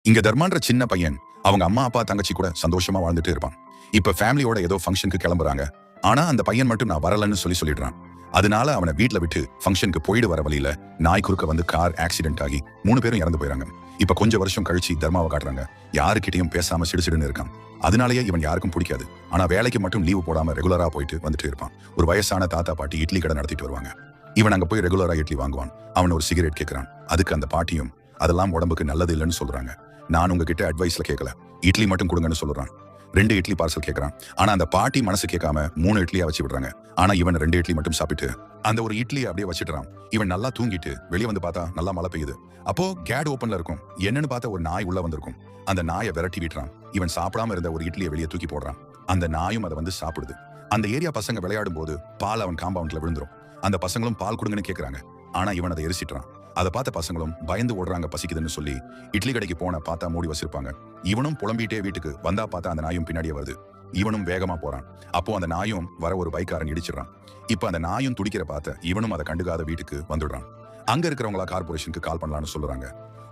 இங்க தர்மான்ற சின்ன பையன் அவங்க அம்மா அப்பா தங்கச்சி கூட சந்தோஷமா வாழ்ந்துட்டு இருப்பான். இப்ப ஃபேமிலியோட ஏதோ ஃபங்க்ஷனுக்கு கிளம்புறாங்க. ஆனா அந்த பையன் மட்டும் நான் வரலன்னு சொல்லிடுறான். அதனால அவனை வீட்டுல விட்டு ஃபங்க்ஷனுக்கு போயிடு வர வழியில நாய் குறுக்க வந்து கார் ஆக்சிடென்ட் ஆகி 3 பேரும் இறந்து போயிறாங்க. இப்ப கொஞ்சம் வருஷம் கழிச்சு தர்மாவை காட்டுறாங்க. யாருக்கிட்டையும் பேசாம சிடுசிடுன்னு இருக்கான். அதனாலேயே இவன் யாருக்கும் பிடிக்காது. ஆனா வேலைக்கு மட்டும் லீவு போடாம ரெகுலரா போயிட்டு வந்துட்டு இருப்பான். ஒரு வயசான தாத்தா பாட்டி இட்லி கடை நடத்திட்டு வருவாங்க. இவன் அங்க போய் ரெகுலரா இட்லி வாங்குவான். அவன் ஒரு சிகரெட் கேட்கிறான். அதுக்கு அந்த பாட்டியும் அதெல்லாம் உடம்புக்கு நல்லது இல்லைன்னு சொல்றாங்க. நான் உங்ககிட்ட அட்வைஸ்ல கேட்கல, இட்லி மட்டும் கொடுங்கன்னு சொல்றான். 2 இட்லி பார்சல் கேட்கறான். ஆனா அந்த பாட்டி மனசு கேட்காம 3 இட்லியா வச்சு விடுறாங்க. ஆனா இவன் 2 இட்லி மட்டும் சாப்பிட்டு அந்த ஒரு இட்லி அப்படியே வச்சிடுறான். இவன் நல்லா தூங்கிட்டு வெளியே வந்து பார்த்தா நல்லா மழை பெய்யுது. அப்போ கேட் ஓப்பன்ல இருக்கும். என்னன்னு பார்த்தா ஒரு நாய் உள்ள வந்திருக்கும். அந்த நாயை விரட்டி விட்டுறான். இவன் சாப்பிடாம இருந்த ஒரு இட்லியை வெளியே தூக்கி போடுறான். அந்த நாயும் அதை வந்து சாப்பிடுது. அந்த ஏரியா பசங்க விளையாடும் போது பால் அவன் காம்பவுண்ட்ல விழுந்துரும். அந்த பசங்களும் பால் கொடுங்கன்னு கேட்கறாங்க. ஆனா இவன் அதை எரிச்சிட்டான். அதை பார்த்த பசங்களும் பயந்து ஓடுறாங்க பசிக்குதுன்னு சொல்லி. இட்லி கடைக்கு போன பார்த்தா மூடி வச்சிருப்பாங்க. இவனும் புலம்பிட்டே வீட்டுக்கு வந்தா பார்த்தா அந்த நாயும் பின்னாடியே வருது. இவனும் வேகமா போறான். அப்போ அந்த நாயும் வர ஒரு பைக்காரன் இடிச்சிடறான். இப்ப அந்த நாயும் துடிக்கிற பார்த்த இவனும் அதை கண்டுக்காத வீட்டுக்கு வந்துடுறான். அங்க இருக்கிறவங்களா கார்பரேஷனுக்கு கால் பண்ணலாம்னு சொல்றாங்க.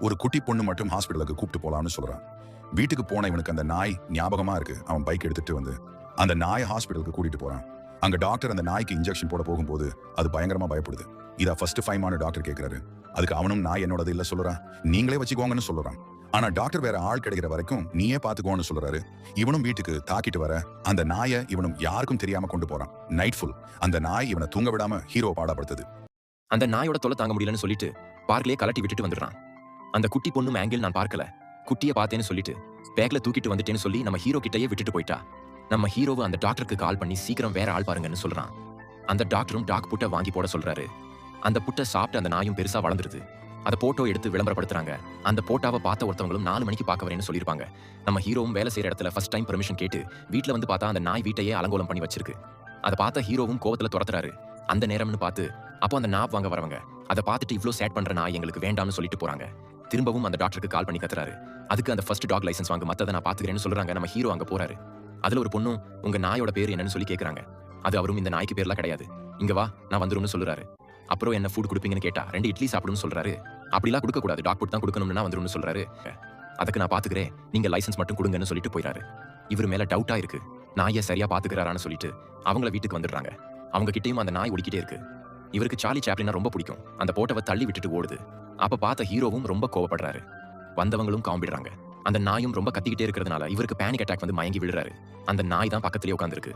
ஒரு குட்டி பொண்ணு மட்டும் ஹாஸ்பிட்டலுக்கு கூப்பிட்டு போலாம்னு சொல்றான். வீட்டுக்கு போன இவனுக்கு அந்த நாய் ஞாபகமா இருக்கு. அவன் பைக் எடுத்துட்டு வந்து அந்த நாயை ஹாஸ்பிட்டலுக்கு கூட்டிட்டு போறான். அங்க டாக்டர் அந்த நாய்க்கு இன்ஜெக்ஷன் போட போகும்போது அது பயங்கரமா பயப்படுது. இதா ஃபர்ஸ்ட் ஃபைமான டாக்டர் கேட்கிறாரு. அதுக்கு அவனும் நாய் என்னோடது இல்ல சொல்றான். நீங்களே வச்சுக்கோங்கன்னு சொல்றான். ஆனா டாக்டர் வேற ஆள் கிடைக்கிற வரைக்கும் நீயே பாத்துக்கோன்னு சொல்றாரு. இவனும் வீட்டுக்கு தாக்கிட்டு வர அந்த நாயை இவனும் யாருக்கும் தெரியாம கொண்டு போறான். நைட் ஃபுல் அந்த நாய் இவனை தூங்க விடாம ஹீரோ பாடப்படுத்துது. அந்த நாயோட தொலை தாங்க முடியலன்னு சொல்லிட்டு பார்க்லயே கலட்டி விட்டுட்டு வந்துடுறான். அந்த குட்டி பொண்ணு ஆங்கிள் நான் பார்க்கல, குட்டியை பார்த்தேன்னு சொல்லிட்டு பேக்ல தூக்கிட்டு வந்துட்டேன்னு சொல்லி நம்ம ஹீரோ கிட்டயே விட்டுட்டு போயிட்டா. நம்ம ஹீரோவை அந்த டாக்டருக்கு கால் பண்ணி சீக்கிரம் வேற ஆள் பாருங்கன்னு சொல்றான். அந்த டாக்டரும் டாக் புட்டை வாங்கி போட சொல்றாரு. அந்த புட்டை சாப்பிட்டு அந்த நாயும் பெருசா வளர்ந்துருது. அதை போட்டோ எடுத்து விளம்பரப்படுத்துறாங்க. அந்த போட்டோவை பார்த்த ஒருத்தவங்களும் 4 மணிக்கு பார்க்க வரேன்னு சொல்லியிருப்பாங்க. நம்ம ஹீரோவும் வேலை செய்யற இடத்துல ஃபர்ஸ்ட் டைம் பெர்மிஷன் கேட்டு வீட்டுல வந்து பார்த்தா அந்த நாய் வீட்டையே அலங்கோலம் பண்ணி வச்சிருக்கு. அதை பார்த்த ஹீரோவும் கோவத்துல துரத்துறாரு. அந்த நேரம்னு பார்த்து அப்போ அந்த நாப் வாங்க வரவங்க அதை பார்த்துட்டு இவ்ளோ சேட் பண்ற நாய் எங்களுக்கு வேண்டாம்னு சொல்லிட்டு போறாங்க. திரும்பவும் அந்த டாக்டருக்கு கால் பண்ணி கத்துறாரு. அதுக்கு அந்த ஃபர்ஸ்ட் டாக் லைசன்ஸ் வாங்க, மத்ததை நான் பாத்துக்கிறேன்னு சொல்றாங்க. நம்ம ஹீரோ அங்க போறாரு. அதுல ஒரு பொண்ணும் உங்க நாயோட பேர் என்னன்னு சொல்லி கேக்குறாங்க. அது அவரும் இந்த நாய்க்கு பேர்லாம் கிடையாது, இங்க வா நான் வந்துரும்னு சொல்றாரு. அப்புறம் என்ன ஃபுட் கொடுப்பீங்கன்னு கேட்டா 2 இட்லி சாப்பிடுன்னு சொல்றாரு. அப்படிலாம் கொடுக்க கூடாது, டாக் புட் தான் கொடுக்கணும்னா வந்துரும்னு சொல்றாரு. அதுக்கு நான் பாத்துக்கிறேன், நீங்க லைசன்ஸ் மட்டும் கொடுங்கன்னு சொல்லிட்டு போயிறாரு. இவர் மேல டவுட்டா இருக்கு, நாயை சரியா பாத்துக்கிறாரான்னு சொல்லிட்டு அவங்கள வீட்டுக்கு வந்துடுறாங்க. அவங்க கிட்டயும் அந்த நாய் ஓடிக்கிட்டே இருக்கு. இவருக்கு சார்லி சாப்ளினா ரொம்ப பிடிக்கும். அந்த போட்டோவை தள்ளி விட்டுட்டு ஓடுது. அப்ப பார்த்த ஹீரோவும் ரொம்ப கோவப்படுறாரு. வந்தவங்களும் காம்பிடுறாங்க. அந்த நாயும் ரொம்ப கத்திக்கிட்டே இருக்கிறதுனால இவருக்கு பேனிக் அட்டாக் வந்து மயங்கி விழுறாரு. அந்த நாய் தான் பக்கத்திலே உட்காந்துருக்கு.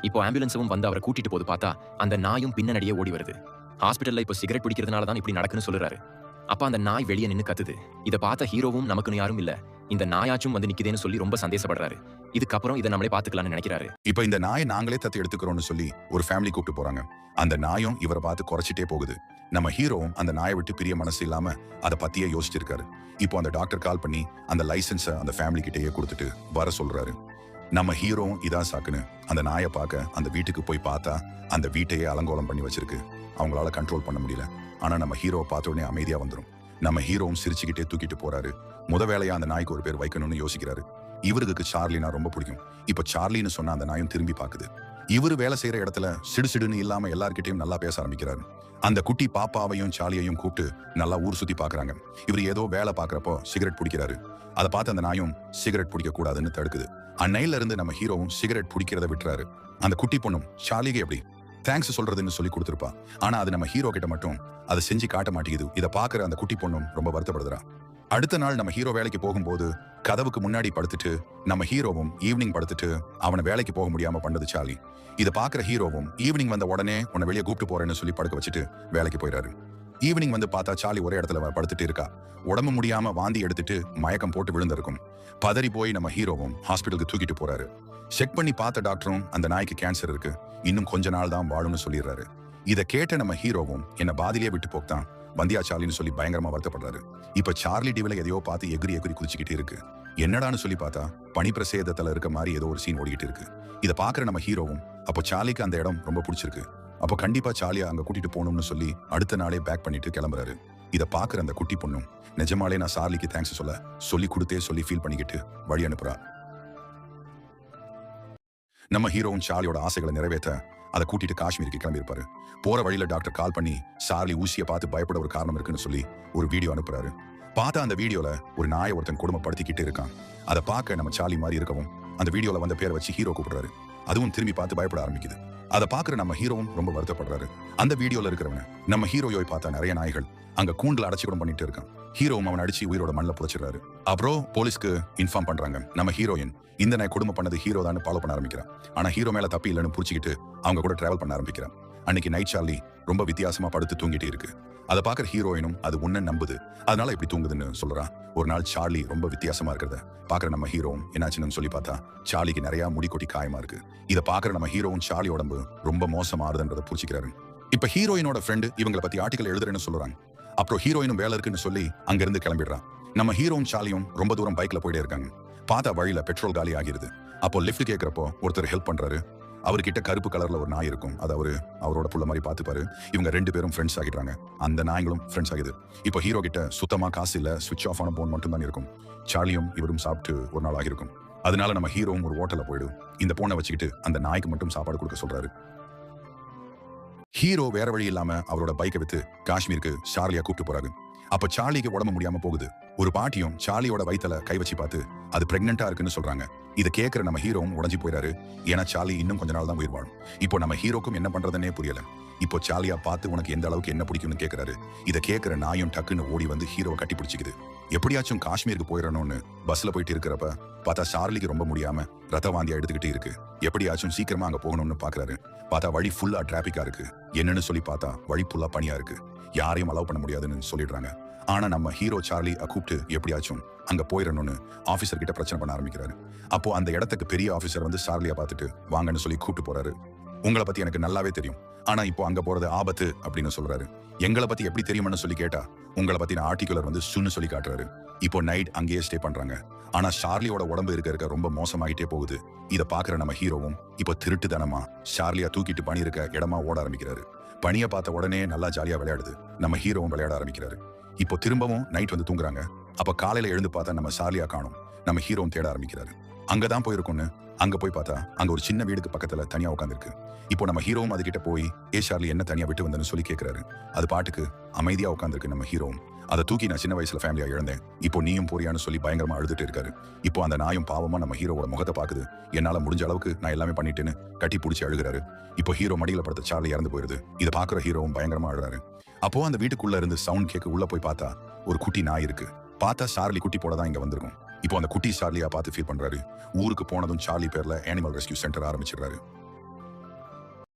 இப்போ ஆம்புலன்ஸும் வந்து அவரை கூட்டிட்டு போது பார்த்தா அந்த நாயும் பின்னடியே ஓடி வருது. ஹாஸ்பிட்டல்ல இப்போ சிகரெட் பிடிக்கிறதுனால தான் இப்படி நடக்குன்னு சொல்றாரு. அப்ப அந்த நாய் வெளியே நின்னு கத்துது. இதை பார்த்த ஹீரோவும் நமக்குன்னு யாரும் இல்ல, இந்த நாயாச்சும் வந்து நிக்குதேன்னு சொல்லி ரொம்ப சந்தேசப்படுறாரு. இதுக்கப்புறம் இதை நம்மளே பாத்துக்கலாம்னு நினைக்கிறாரு. இப்ப இந்த நாயை நாங்களே தத்து எடுத்துக்கிறோம்னு சொல்லி ஒரு ஃபேமிலி கூப்பிட்டு போறாங்க. அந்த நாயும் இவரை பார்த்து குறைச்சிட்டே போகுது. நம்ம ஹீரோவும் அந்த நாயை விட்டு பிரிய மனசு இல்லாம அதை பத்தியே யோசிச்சிருக்காரு. இப்போ அந்த டாக்டர் கால் பண்ணி அந்த லைசன்ஸை அந்த ஃபேமிலி கிட்டேயே கொடுத்துட்டு வர சொல்றாரு. நம்ம ஹீரோவும் இதான் சாக்குன்னு அந்த நாயை பார்க்க அந்த வீட்டுக்கு போய் பார்த்தா அந்த வீட்டையே அலங்கோலம் பண்ணி வச்சிருக்கு. அவங்களால கண்ட்ரோல் பண்ண முடியல. ஆனா நம்ம ஹீரோவை பார்த்த உடனே அமைதியா வந்துடும். நம்ம ஹீரோவும் சிரிச்சுக்கிட்டே தூக்கிட்டு போறாரு. வேலையா அந்த நாய்க்கு ஒரு பேர் வைக்கணும்னு யோசிக்கிறாரு. இவருக்கு சார்லினா ரொம்ப பிடிக்கும். இப்ப சார்லின்னு சொன்னா அந்த நாயும் திரும்பி பாக்குது. இவரு வேலை செய்யற இடத்துல சிடுசிடுன்னு இல்லாம எல்லார்கிட்டையும் நல்லா பேச ஆரம்பிக்கிறாரு. அந்த குட்டி பாப்பாவையும் சார்லியையும் கூப்பிட்டு நல்லா ஊர் சுத்தி பாக்குறாங்க. இவர் ஏதோ வேலை பாக்குறப்போ சிகரெட் பிடிக்கிறாரு. அதை பார்த்து அந்த நாயும் சிகரெட் பிடிக்க கூடாதுன்னு தடுக்குது. அன்னையில இருந்து நம்ம ஹீரோவும் சிகரெட் பிடிக்கிறத விட்டுறாரு. அந்த குட்டி பொண்ணும் சார்லிக்கு எப்படி தேங்க்ஸ் சொல்றதுன்னு சொல்லி கொடுத்துருப்பா. ஆனா அது நம்ம ஹீரோ கிட்ட மட்டும் அதை செஞ்சு காட்ட மாட்டேங்குது. இதை பாக்குற அந்த குட்டி பொண்ணும் ரொம்ப வருத்தப்படுதுறா. அடுத்த நாள் நம்ம ஹீரோ வேலைக்கு போகும்போது கதவுக்கு முன்னாடி படுத்துட்டு நம்ம ஹீரோவும் ஈவினிங் படுத்துட்டு அவனை வேலைக்கு போக முடியாம பண்ணது சார்லி. இதை பாக்குற ஹீரோவும் ஈவினிங் வந்த உடனே உன்னை வெளியே கூப்பிட்டு போறேன்னு சொல்லி படுக்க வச்சுட்டு வேலைக்கு போயிடாரு. ஈவினிங் வந்து பார்த்தா சார்லி ஒரே இடத்துல படுத்துட்டு இருக்கா. உடம்பு முடியாம வாந்தி எடுத்துட்டு மயக்கம் போட்டு விழுந்திருக்கும். பதறி போய் நம்ம ஹீரோவும் ஹாஸ்பிட்டலுக்கு தூக்கிட்டு போறாரு. செக் பண்ணி பார்த்த டாக்டரும் அந்த நாய்க்கு கேன்சர் இருக்கு, இன்னும் கொஞ்ச நாள் தான் வாழும்னு சொல்லிடுறாரு. இதை கேட்ட நம்ம ஹீரோவும் என்ன பாதிலே விட்டு போக்தான் வந்தியா சார்லின்னு சொல்லி பயங்கரமா வருத்தப்படுறாரு. இப்ப சார்லி டிவில எதையோ பார்த்து எகிரி குதிச்சுக்கிட்டு இருக்கு. என்னடான்னு சொல்லி பார்த்தா பனிப்பிரசேதத்துல இருக்க மாதிரி ஏதோ ஒரு சீன் ஓடிக்கிட்டு இருக்கு. இதை பாக்குற நம்ம ஹீரோவும் அப்போ சார்லிக்கு அந்த இடம் ரொம்ப பிடிச்சிருக்கு. அப்போ கண்டிப்பா சார்லியா அங்க கூட்டிட்டு போகணும்னு சொல்லி அடுத்த நாளே பேக் பண்ணிட்டு கிளம்புறாரு. இதை பாக்குற அந்த குட்டி பொண்ணும் நிஜமாலே நான் சார்லிக்கு தேங்க்ஸ் சொல்லி கொடுத்தே சொல்லி ஃபீல் பண்ணிக்கிட்டு வழி அனுப்புறா. நம்ம ஹீரோவும் சார்லியோட ஆசைகளை நிறைவேற்ற அதை கூட்டிட்டு காஷ்மீருக்கு கிளம்பியிருப்பாரு. போற வழியில டாக்டர் கால் பண்ணி சார்லி ஊசியை பார்த்து பயப்பட ஒரு காரணம் இருக்குன்னு சொல்லி ஒரு வீடியோ அனுப்புறாரு. பார்த்தா அந்த வீடியோல ஒரு நாயை ஒருத்தன் கொடுமைப்படுத்திக்கிட்டு இருக்கான். அதை பார்க்க நம்ம சார்லி மாதிரி இருக்கவும் அந்த வீடியோல வந்த பேரை வச்சு ஹீரோ கூப்பிடுறாரு. அதுவும் திரும்பி பார்த்து பயப்பட ஆரம்பிக்குது. அதை பார்க்குற நம்ம ஹீரோவும் ரொம்ப வருத்தப்படுறாரு. அந்த வீடியோல இருக்கிறவன நம்ம ஹீரோயோய் பார்த்தா நிறைய நாய்கள் அங்க கூண்டில் அடைச்சு கூட பண்ணிட்டு இருக்கான். ஹீரோவும் அவன் அடிச்சு உயிரோட மண்ணில் புதைச்சிடுறாரு. அப்புறம் போலீஸ்க்கு இன்ஃபார்ம் பண்றாங்க. நம்ம ஹீரோயின் இந்த நாய் கொடுமை பண்ணது ஹீரோ தான் ஃபாலோ பண்ண ஆரம்பிக்கிறான். ஆனா ஹீரோ மேல தப்பி இல்லைன்னு புடிச்சிக்கிட்டு அவங்க கூட டிராவல் பண்ண ஆரம்பிக்கிறான். அன்னைக்கு நைட் சார்லி ரொம்ப வித்தியாசமா படுத்து தூங்கிட்டு இருக்கு. அதை பார்க்குற ஹீரோயினும் அது உன்ன நம்புது, அதனால இப்படி தூங்குதுன்னு சொல்றான். ஒரு நாள் சார்லி ரொம்ப வித்தியாசமா இருக்கிறத பார்க்குற நம்ம ஹீரோவும் என்னாச்சுன்னு சொல்லி பார்த்தா சார்லிக்கு நிறைய முடி கொட்டி காயமா இருக்கு. இதை பார்க்குற நம்ம ஹீரோவும் சார்லி உடம்பு ரொம்ப மோசமாறுதுன்றதை புரிச்சிக்கிறாரு. இப்ப ஹீரோயினோட ஃப்ரெண்டு இவங்களை பத்தி ஆர்டிகல் எழுதுறேன்னு சொல்றாங்க. அப்புறம் ஹீரோயினும் வேலை இருக்குன்னு சொல்லி அங்கிருந்து கிளம்பிடுறான். நம்ம ஹீரோவும் சார்லியும் ரொம்ப தூரம் பைக்ல போயிட்டே இருக்காங்க. பார்த்தா வழியில பெட்ரோல் காலி ஆகிருது. அப்போ லிஃப்ட் கேட்கிறப்போ ஒருத்தர் ஹெல்ப் பண்றாரு. அவர்கிட்ட கருப்பு கலர்ல ஒரு நாய் இருக்கும். அது அவரோட புள்ள மாதிரி பார்த்துப்பாரு. இவங்க 2 பேரும் ஃப்ரெண்ட்ஸ் ஆகிடுறாங்க. அந்த நாய்களும் ஃப்ரெண்ட்ஸ் ஆகிது. இப்போ ஹீரோ கிட்ட சுத்தமா காசு இல்ல, சுவிட்ச் ஆஃப் ஆன போன் மட்டும் தான் இருக்கும். சார்லியும் இவரும் சாப்பிட்டு ஒரு நாள் ஆகிருக்கும். அதனால நம்ம ஹீரோவும் ஒரு ஹோட்டல்ல போயிடும். இந்த போனை வச்சுக்கிட்டு அந்த நாய்க்கு மட்டும் சாப்பாடு கொடுக்க சொல்றாரு. ஹீரோ வேற வழி இல்லாம அவரோட பைக்கை வித்து காஷ்மீருக்கு சார்லியா கூப்பிட்டு போறாரு. அப்ப சார்லிக்கு உடம்பு முடியாம போகுது. ஒரு பாட்டியும் சார்லியோட வயித்துல கை வச்சு பார்த்து அது பிரெக்னெண்டா இருக்குன்னு சொல்றாங்க. இதை கேட்கிற நம்ம ஹீரோவும் உடஞ்சி போயிறாரு. ஏன்னா சார்லி இன்னும் கொஞ்ச நாள் தான் உயிர் வாழும். இப்போ நம்ம ஹீரோக்கும் என்ன பண்றதுன்னே புரியல. இப்போ சார்லியா பார்த்து உனக்கு எந்த அளவுக்கு என்ன பிடிக்கும்னு கேட்கிறாரு. இதை கேட்கிற நாயும் டக்குன்னு ஓடி வந்து ஹீரோவை கட்டி பிடிச்சிக்குது. எப்படியாச்சும் காஷ்மீருக்கு போயிடணும்னு பஸ்ல போயிட்டு இருக்கிறப்ப பார்த்தா சார்லிக்கு ரொம்ப முடியாம ரத்த வாந்தியா எடுத்துக்கிட்டு இருக்கு. எப்படியாச்சும் சீக்கிரமா அங்க போகணும்னு பாக்குறாரு. பார்த்தா வழி ஃபுல்லா டிராபிக்கா இருக்கு. என்னன்னு சொல்லி பார்த்தா வழி ஃபுல்லா பனியா இருக்கு. யாரையும் அலோவ் பண்ண முடியாதுன்னு சொல்லிடுறாங்க. ஆனா நம்ம ஹீரோ சார்லி கூப்பிட்டு எப்படியாச்சும் அங்க போயிடணும்னு ஆபீசர் கிட்ட பிரச்சனை பண்ண ஆரம்பிக்கிறாரு. அப்போ அந்த இடத்துக்கு பெரிய ஆபீசர் வந்து சார்லியா பார்த்துட்டு வாங்கன்னு சொல்லி கூப்பிட்டு போறாரு. உங்களை பத்தி எனக்கு நல்லாவே தெரியும், ஆனா இப்போ அங்க போறது ஆபத்து அப்படின்னு சொல்றாரு. எங்களை பத்தி எப்படி தெரியும்னு சொல்லி கேட்டா உங்களை பத்தின ஆர்டிகுலர் வந்து சுன்னு சொல்லி காட்டுறாரு. இப்போ நைட் அங்கேயே ஸ்டே பண்றாங்க. ஆனா சார்லியோட உடம்பு இருக்க ரொம்ப மோசமாகிட்டே போகுது. இதை பாக்குற நம்ம ஹீரோவும் இப்போ திருட்டுத்தனமா சார்லியா தூக்கிட்டு பனி இருக்க இடமா ஓட ஆரம்பிக்கிறாரு. பனியை பார்த்த உடனே நல்லா ஜாலியா விளையாடுது. நம்ம ஹீரோவும் விளையாட ஆரம்பிக்கிறாரு. இப்போ திரும்பவும் நைட் வந்து தூங்குறாங்க. அப்ப காலையில எழுந்து பார்த்தா நம்ம சார்லியா காணும். நம்ம ஹீரோவும் தேட ஆரம்பிக்கிறாரு. அங்கதான் போயிருக்கும்னு அங்க போய் பார்த்தா அங்க ஒரு சின்ன வீடுக்கு பக்கத்துல தனியா உட்காந்துருக்கு. இப்போ நம்ம ஹீரோவும் அதுகிட்ட போய் சார்லி என்ன தனியா விட்டு வந்தேன்னு சொல்லி கேட்கிறாரு. அது பாட்டுக்கு அமைதியா உட்காந்துருக்கு. நம்ம ஹீரோவும் அதை தூக்கி நான் சின்ன வயசுல ஃபேமிலியா இழந்தேன், இப்போ நீயும் போறியான்னு சொல்லி பயங்கரமா அழுதுட்டு இருக்காரு. இப்போ அந்த நாயும் பாவமா நம்ம ஹீரோவோட முகத்தை பாக்குது. என்னால முடிஞ்ச அளவுக்கு நான் எல்லாமே பண்ணிட்டேன்னு கட்டி பிடிச்சி அழுகிறாரு. இப்போ ஹீரோ மடியில படுத்த சார்லி இறந்து போயிருது. இதை பாக்குற ஹீரோவும் பயங்கரமா அழுறாரு. அப்போ அந்த வீட்டுக்குள்ள இருந்து சவுண்ட் கேட்க உள்ள போய் பார்த்தா ஒரு குட்டி நாய் இருக்கு. பார்த்தா சார்லி குட்டி போட தான் இங்க வந்திருக்கும். இப்போ அந்த குட்டி சார்லியா பார்த்து ஃபீல் பண்றாரு. ஊருக்கு போனதும் சார்லி பேர்ல அனிமல் ரெஸ்கியூ சென்டர் ஆரம்பிச்சிடுறாரு.